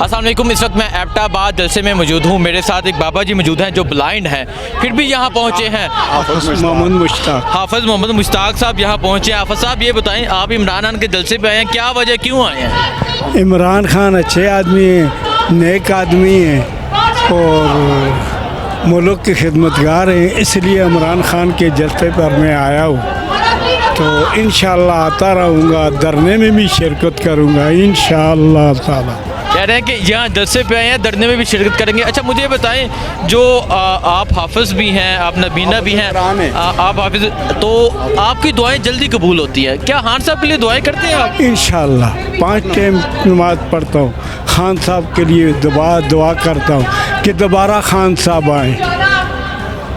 अस्सलाम वालेकुम। इस वक्त मैं एबटाबाद जलसे में मौजूद हूँ। मेरे साथ एक बाबा जी मौजूद हैं जो ब्लाइंड हैं, फिर भी यहाँ पहुँचे हैं। हाफिज मोहम्मद मुश्ताक साहब यहाँ पहुँचे हैं। हाफिज साहब ये बताएं, आप इमरान खान के जलसे पे आए हैं, क्या वजह, क्यों आए हैं? इमरान खान अच्छे आदमी हैं, नेक आदमी हैं और मुल्क के खिदमतगार हैं, इसलिए इमरान खान के जलसे पर मैं आया हूँ। तो इंशाअल्लाह आता रहूँगा, धरने में भी शिरकत करूँगा इंशाअल्लाह ताला। कह रहे हैं कि यहाँ जलसे पे आए हैं, धरने में भी शिरकत करेंगे। अच्छा मुझे बताएं, जो आप हाफिज भी हैं, आप नबीना भी हैं, आप हाफिज, तो आपकी दुआएं जल्दी कबूल होती है क्या? खान साहब के लिए दुआएं करते हैं आप? इंशाअल्लाह 5 टाइम नमाज पढ़ता हूँ, खान साहब के लिए दुआ करता हूँ कि दोबारा खान साहब आए।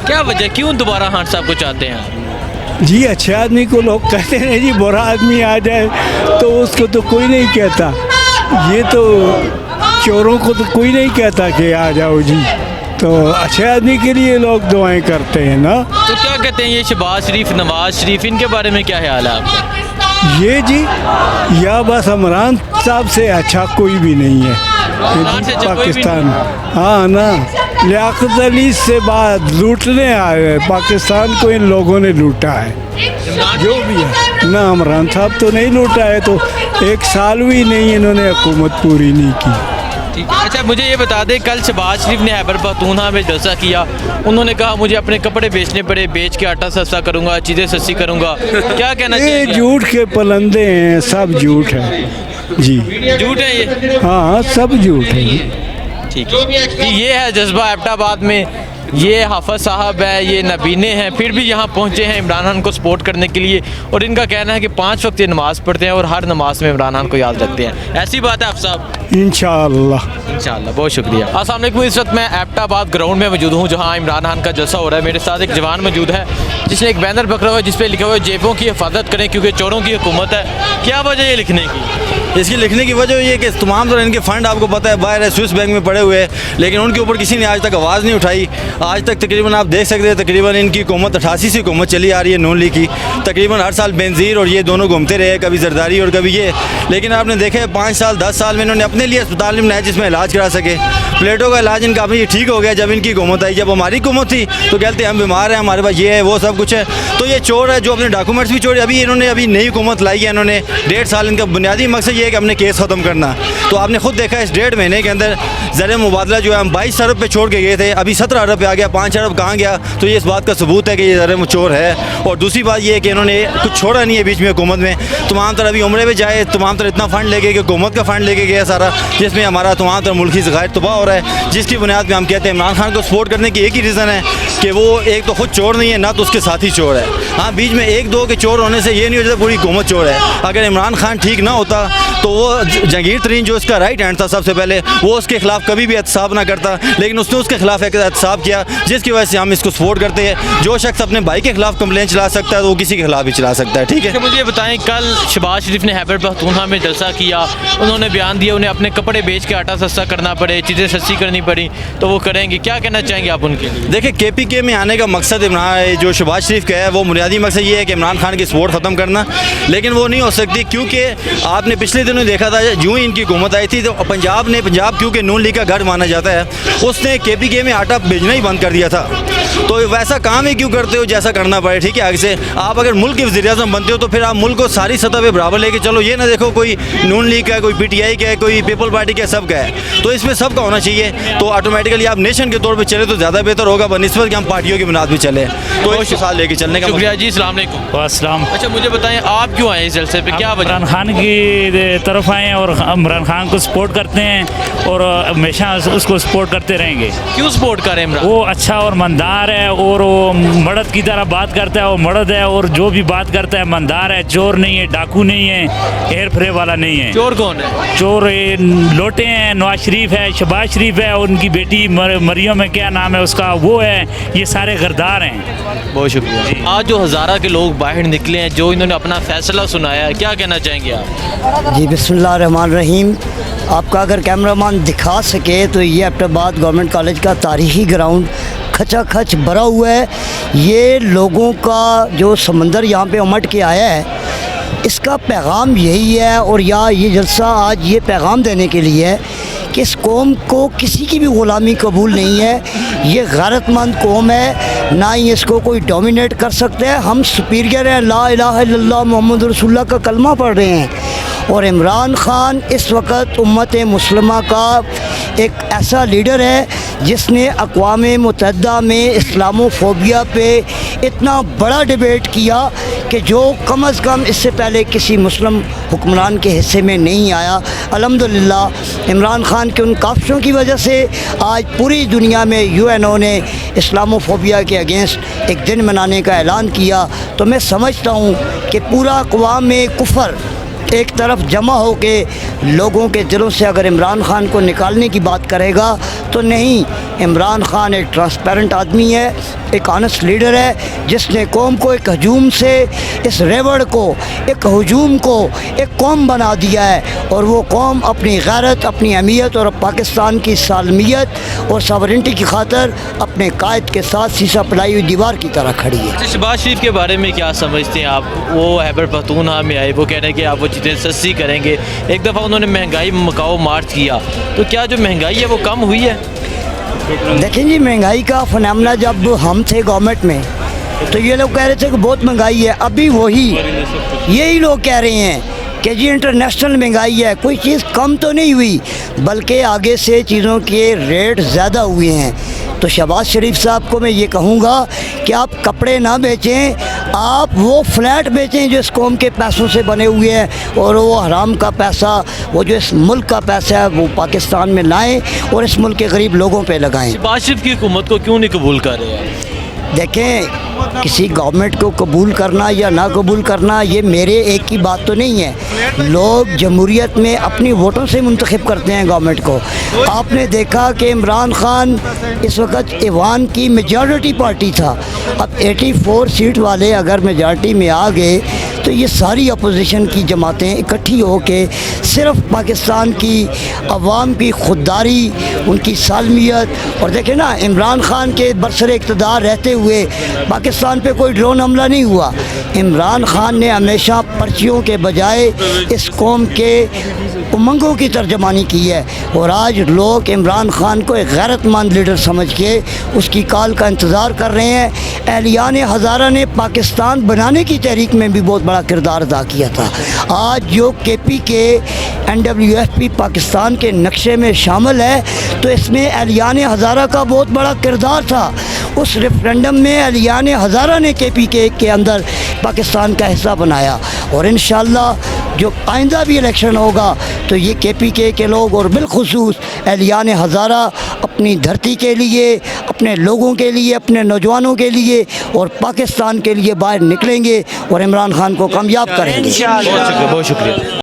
क्या वजह, क्यों दोबारा खान साहब को चाहते हैं? जी अच्छे आदमी को लोग कहते हैं जी, बुरा आदमी आ जाए तो उसको तो कोई नहीं कहता, ये तो चोरों को तो कोई नहीं कहता कि आ जाओ जी, तो अच्छे आदमी के लिए लोग दुआएं करते हैं ना। तो क्या कहते हैं ये शहबाज शरीफ, नवाज शरीफ, इनके बारे में क्या ख्याल है आपका? ये जी या बस इमरान साहब से अच्छा कोई भी नहीं है पाकिस्तान। हाँ ना, लियाकत अली से बाद लूटने आए हैं पाकिस्तान को, इन लोगों ने लूटा है जो भी है ना। इमरान साहब तो नहीं लूटा है, तो 1 साल भी नहीं इन्होंने हुकूमत पूरी नहीं की। अच्छा मुझे ये बता दें, कल शहबाज शरीफ ने खैबर पख्तूनख्वा में जलसा किया, उन्होंने कहा मुझे अपने कपड़े बेचने पड़े, बेच के आटा सस्ता करूंगा, चीज़ें सस्ती करूंगा। क्या कहना चाहिए? ये झूठ के पलंदे हैं, सब झूठ है जी, झूठ है ये? हाँ सब झूठ है। ठीक है जी, ये है जज्बा एबटाबाद में। ये हाफिज साहब है, ये नबीने हैं, फिर भी यहाँ पहुँचे हैं इमरान खान को सपोर्ट करने के लिए, और इनका कहना है कि 5 वक्त ये नमाज़ पढ़ते हैं और हर नमाज में इमरान खान को याद रखते हैं। ऐसी बात है आप साहब? इंशाअल्लाह इंशाअल्लाह, बहुत शुक्रिया। अस्सलाम वालेकुम। इस वक्त मैं एबटाबाद ग्राउंड में मौजूद हूँ जहाँ इमरान खान का जलसा हो रहा है। मेरे साथ एक जवान मौजूद है जिसने एक बैनर पकड़ा हुआ है जिस पे लिखा हुआ है जेबों की हिफाजत करें क्योंकि चोरों की हुकूमत है। क्या वजह ये लिखने की? इसकी लिखने की वजह ये कि तमाम तरह इनके फ़ंड आपको पता है बाहर है, स्विस बैंक में पड़े हुए हैं, लेकिन उनके ऊपर किसी ने आज तक आवाज़ नहीं उठाई। आज तक तकरीबन आप देख सकते हैं, तकरीबन इनकी हुकूमत 88 से हुकूमत चली आ रही है नून लीग की। तकरीबन हर साल बेनज़ीर और ये दोनों घूमते रहे, कभी जरदारी और कभी ये, लेकिन आपने देखा है 5 साल 10 साल में इन्होंने अपने लिए अस्पताल नहीं बनाया जिसमें इलाज करा सके। प्लेटों का इलाज इनका अभी ठीक हो गया जब इनकी हुकूमत आई। जब हमारी हुकूमत थी तो कहते हम बीमार हैं, हमारे पास ये है वो सब कुछ है। तो ये चोर है जो अपने डॉक्यूमेंट्स भी चोरी। अभी इन्होंने अभी नई हुकूमत लाई है, इन्होंने 1.5 साल, इनका बुनियादी मकसद ये है कि हमने केस ख़त्म करना। तो आपने खुद देखा इस 1.5 महीने के अंदर ज़र मुबादला जो है हम 22 अरब पे छोड़ के गए थे, अभी 17 अरब पे आ गया, 5 अरब कहाँ गया? तो ये इस बात का सबूत है कि ये ज़र चोर है। और दूसरी बात ये है कि इन्होंने कुछ छोड़ा नहीं है बीच में हुकूमत में। तमाम तरह अभी उम्रे में जाए, तमाम तरह इतना फ़ंड लेके कि हुकूमत का फ़ंड लेके गया सारा, जिसमें हमारा तमाम तरह मुल्की ज़खायर तबाह हो रहा है, जिसकी बुनियाद पर हम कहते हैं इमरान खान को सपोर्ट करने की एक ही रीज़न है कि वो एक तो खुद चोर नहीं है, ना तो उसके साथी चोर है। हाँ, बीच में 1-2 के चोर होने से ये नहीं हो जाता पूरी हुकूमत चोर है। अगर इमरान खान ठीक ना होता तो वो जहांगीर तरीन जो इसका राइट हैंड था सबसे पहले, वो उसके खिलाफ कभी भी एहतसाब ना करता, लेकिन उसने उसके खिलाफ एक एहतसाब किया, जिसकी वजह से हम इसको सपोर्ट करते हैं। जो शख्स अपने भाई के खिलाफ कंप्लेंट चला सकता है तो वो किसी के खिलाफ भी चला सकता है। ठीक है, मुझे बताएं, कल शहबाज शरीफ ने खैबर पख्तूनख्वा में जलसा किया, उन्होंने बयान दिया उन्हें अपने कपड़े बेच के आटा सस्ता करना पड़े, चीज़ें सस्ती करनी पड़ी, तो वो करेंगे। क्या कहना चाहेंगे आप उनके लिए? देखिए, KPK में आने का मकसद इमरान जो शहबाज शरीफ का है वो बुनियादी मकसद ये है कि इमरान खान की सपोर्ट ख़त्म करना, लेकिन वो नहीं हो सकती क्योंकि आपने पिछले दिनों देखा था यूँ ही इनकी हुकूमत आई थी तो पंजाब क्योंकि नून लीग का घर माना जाता है, उसने KPK में आटा भेजना ही बंद कर दिया था। तो वैसा काम ही क्यों करते हो जैसा करना पड़े? ठीक है, आगे से आप अगर मुल्क के वज़ीर-ए-आज़म बनते हो तो फिर आप मुल्क को सारी सतह पे बराबर लेके चलो। ये ना देखो कोई नून लीग का है, कोई PTI का है, कोई पीपल पार्टी का, सब का है, तो इसमें सबका होना चाहिए। तो ऑटोमेटिकली आप नेशन के तौर पर चले तो ज़्यादा बेहतर होगा बनिस्बत कि हम पार्टियों की बुनियाद पर चले। तो इस साल लेके चलने का शुक्रिया जी। अस्सलाम वालेकुम। अस्सलाम। अच्छा मुझे बताएं, आप क्यों आए इस जलसे पे? क्या वजह? इमरान खान की तरफ आए और इमरान खान को सपोर्ट करते हैं और हमेशा उसको सपोर्ट करते रहेंगे। क्यों सपोर्ट करें इमरान? वो अच्छा और ईमानदार है और वो मर्द की तरह बात करता है, वो मर्द है और जो भी बात करता है ईमानदार है, चोर नहीं है, डाकू नहीं है, हेर फेर वाला नहीं है। चोर कौन है? चोर लोटे हैं, नवाज शरीफ है, शहबाज शरीफ है, उनकी बेटी मरियम है, क्या नाम है उसका, वो है, ये सारे गरदार हैं। बहुत शुक्रिया। आज जो हज़ारा के लोग बाहर निकले हैं, जो इन्होंने अपना फैसला सुनाया है, क्या कहना चाहेंगे आप? जी बिस्मिल्लाह रहमान रहीम। आपका अगर कैमरामैन दिखा सके तो ये एबटाबाद गवर्नमेंट कॉलेज का तारीख़ी ग्राउंड खचाखच भरा हुआ है। ये लोगों का जो समंदर यहाँ पे उमड़ के आया है, इसका पैगाम यही है। और या ये जलसा आज ये पैगाम देने के लिए है कि इस कौम को किसी की भी ग़ुलामी कबूल नहीं है। ये गैरतमंद कौम है, ना ही इसको कोई डोमिनेट कर सकते हैं। हम सुपीरियर हैं, ला इलाहा इल्लल्लाह मुहम्मद रसूलुल्लाह का कलमा पढ़ रहे हैं। और इमरान खान इस वक्त उम्मत मुस्लिमा का एक ऐसा लीडर है जिसने अक़वाम मुत्तहिदा में इस्लामोफोबिया पे इतना बड़ा डिबेट किया कि जो कम अज़ कम इससे पहले किसी मुस्लिम हुक्मरान के हिस्से में नहीं आया। अल्हम्दुलिल्लाह इमरान खान के उन काफ़िशों की वजह से आज पूरी दुनिया में यूएनओ ने इस्लामोफोबिया के अगेंस्ट एक दिन मनाने का ऐलान किया। तो मैं समझता हूँ कि पूरा अक़वाम में कुफ़र एक तरफ जमा हो के लोगों के दिलों से अगर इमरान खान को निकालने की बात करेगा तो नहीं। इमरान खान एक ट्रांसपेरेंट आदमी है, एक ऑनेस्ट लीडर है जिसने कौम को एक हजूम से, इस रेवड़ को, एक हजूम को एक कौम बना दिया है। और वो कौम अपनी गैरत, अपनी अहमियत और पाकिस्तान की सालमियत और सॉवरेंटी की खातर अपने कायद के साथ शीशा पिलाई हुई दीवार की तरह खड़ी है। शहबाज शरीफ के बारे में क्या समझते हैं आप? वो खैबर पख्तूनख्वा में आए, वो कह रहे हैं कि आप वो चीज़ें सस्ती करेंगे। एक दफ़ा उन्होंने महंगाई मकाओ मार्च किया, तो क्या जो महंगाई है वो कम हुई है? देखें जी, महंगाई का फनामना जब हम थे गवर्नमेंट में तो ये लोग कह रहे थे कि बहुत महंगाई है। अभी यही लोग कह रहे हैं कि जी इंटरनेशनल महंगाई है। कोई चीज़ कम तो नहीं हुई, बल्कि आगे से चीज़ों के रेट ज़्यादा हुए हैं। तो शहबाज शरीफ साहब को मैं ये कहूँगा कि आप कपड़े ना बेचें, आप वो फ्लैट बेचें जो इस कौम के पैसों से बने हुए हैं, और वो हराम का पैसा, वो जो इस मुल्क का पैसा है, वो पाकिस्तान में लाएं और इस मुल्क के गरीब लोगों पे लगाएं। शहबाज शरीफ की हुकूमत को क्यों नहीं कबूल कर रहे हैं? देखें, किसी गवर्नमेंट को कबूल करना या ना कबूल करना ये मेरे एक की बात तो नहीं है। लोग जमहूरियत में अपनी वोटों से मुंतखब करते हैं गवर्नमेंट को। आपने देखा कि इमरान खान इस वक्त ईवान की मेजॉरिटी पार्टी था। अब 84 सीट वाले अगर मेजॉरिटी में आ गए तो ये सारी अपोजिशन की जमातें इकट्ठी होकर सिर्फ पाकिस्तान की अवाम की खुददारी, उनकी सालमियत, और देखें ना, इमरान खान के बरसर इक़्तिदार रहते हुए पाकिस्तान पे कोई ड्रोन हमला नहीं हुआ। इमरान खान ने हमेशा पर्चियों के बजाय इस कौम के उमंगों की तर्जमानी की है। और आज लोग इमरान खान को एक गैरतमंद लीडर समझ के उसकी कॉल का इंतज़ार कर रहे हैं। एहलियान हज़ारा ने पाकिस्तान बनाने की तहरीक में भी बहुत बड़ा किरदार अदा किया था। आज जो KP के NWFP पाकिस्तान के नक्शे में शामिल है तो इसमें एहलियान हज़ारा का बहुत बड़ा किरदार था। उस रेफरेंडम में एहलियान हज़ारा ने KP के अंदर पाकिस्तान का हिस्सा बनाया। और इंशाअल्लाह जो आइंदा भी इलेक्शन होगा तो ये KPK के लोग और बिलखुसूस एहलियान हज़ारा अपनी धरती के लिए, अपने लोगों के लिए, अपने नौजवानों के लिए और पाकिस्तान के लिए बाहर निकलेंगे और इमरान खान को कामयाब करेंगे। बहुत शुक्रिया।